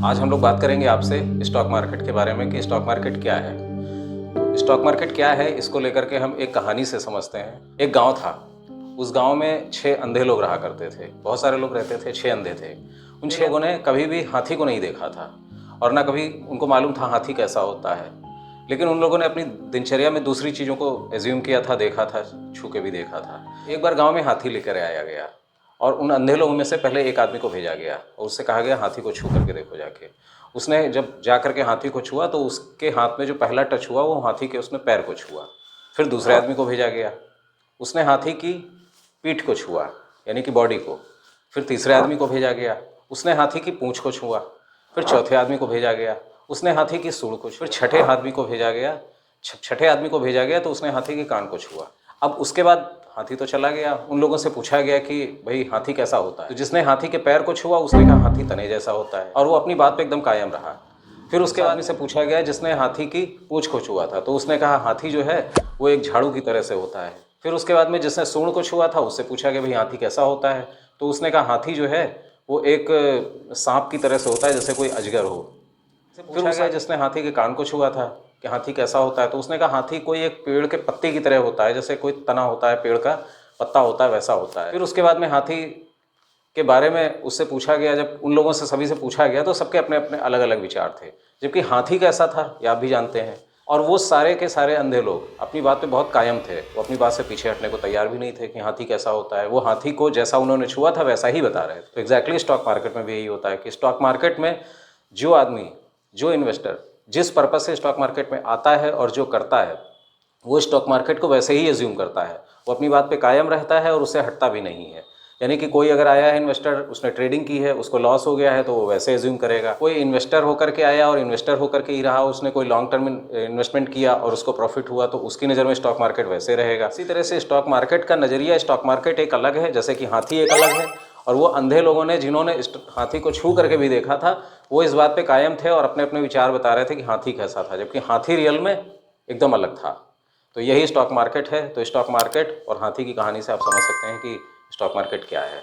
आज हम लोग बात करेंगे आपसे स्टॉक मार्केट के बारे में कि स्टॉक मार्केट क्या है। स्टॉक मार्केट क्या है इसको लेकर के हम एक कहानी से समझते हैं। एक गांव था, उस गांव में 6 अंधे लोग रहा करते थे। बहुत सारे लोग रहते थे, 6 अंधे थे। उन 6 लोगों ने कभी भी हाथी को नहीं देखा था और ना कभी उनको मालूम था हाथी कैसा होता है। लेकिन उन लोगों ने अपनी दिनचर्या में दूसरी चीज़ों को एज्यूम किया था, देखा था, छू के भी देखा था। एक बार गाँव में हाथी लेकर आया गया और उन अंधे लोगों में से पहले एक आदमी को भेजा गया और उससे कहा गया हाथी को छू करके देखो जाके। उसने जब जा करके हाथी को छुआ तो उसके हाथ में जो पहला टच हुआ वो हाथी के उसने पैर को छुआ। फिर दूसरे आदमी को भेजा गया, उसने हाथी की पीठ को छुआ यानी कि बॉडी को। फिर तीसरे आदमी को भेजा गया, उसने हाथी की पूंछ को छुआ। फिर चौथे आदमी को भेजा गया, उसने हाथी की सूंड को छुआ। फिर छठे आदमी को भेजा गया, छठे आदमी को भेजा गया तो उसने हाथी के कान को छुआ। अब उसके बाद हाथी तो चला गया। उन लोगों से पूछा गया कि भाई हाथी कैसा होता है, तो जिसने हाथी के पैर को छुआ उसने कहा हाथी तने जैसा होता है और वो अपनी बात पे एकदम कायम रहा। फिर उसके आदमी से पूछा गया जिसने हाथी की पूंछ को छुआ था, तो उसने कहा हाथी जो है वो एक झाड़ू की तरह से होता है। फिर उसके बाद में जिसने सूंड को छुआ था उससे पूछा गया भाई हाथी कैसा होता है, तो उसने कहा हाथी जो है वो एक सांप की तरह से होता है, जैसे कोई अजगर हो। फिर पूछा गया जिसने हाथी के कान को छुआ था कि हाथी कैसा होता है, तो उसने कहा हाथी कोई एक पेड़ के पत्ते की तरह होता है, जैसे कोई तना होता है, पेड़ का पत्ता होता है, वैसा होता है। फिर उसके बाद में हाथी के बारे में उससे पूछा गया, जब उन लोगों से सभी से पूछा गया तो सबके अपने अपने अलग अलग विचार थे। जबकि हाथी कैसा था ये आप भी जानते हैं। और वो सारे के सारे अंधे लोग अपनी बात पे बहुत कायम थे, वो अपनी बात से पीछे हटने को तैयार भी नहीं थे कि हाथी कैसा होता है। वो हाथी को जैसा उन्होंने छुआ था वैसा ही बता रहे थे। तो एग्जैक्टली स्टॉक मार्केट में भी यही होता है कि स्टॉक मार्केट में जो आदमी, जो इन्वेस्टर जिस पर्पज़ से स्टॉक मार्केट में आता है और जो करता है वो स्टॉक मार्केट को वैसे ही एज्यूम करता है। वो अपनी बात पे कायम रहता है और उससे हटता भी नहीं है। यानी कि कोई अगर आया है इन्वेस्टर, उसने ट्रेडिंग की है, उसको लॉस हो गया है तो वो वैसे एज्यूम करेगा। कोई इन्वेस्टर होकर के आया और इन्वेस्टर होकर के ही रहा, उसने कोई लॉन्ग टर्म इन्वेस्टमेंट किया और उसको प्रॉफिट हुआ तो उसकी नज़र में स्टॉक मार्केट वैसे रहेगा। इसी तरह से स्टॉक मार्केट का नज़रिया, स्टॉक मार्केट एक अलग है, जैसे कि हाथी एक अलग है। और वो अंधे लोगों ने जिन्होंने हाथी को छू करके भी देखा था वो इस बात पे कायम थे और अपने अपने विचार बता रहे थे कि हाथी कैसा था, जबकि हाथी रियल में एकदम अलग था। तो यही स्टॉक मार्केट है। तो स्टॉक मार्केट और हाथी की कहानी से आप समझ सकते हैं कि स्टॉक मार्केट क्या है।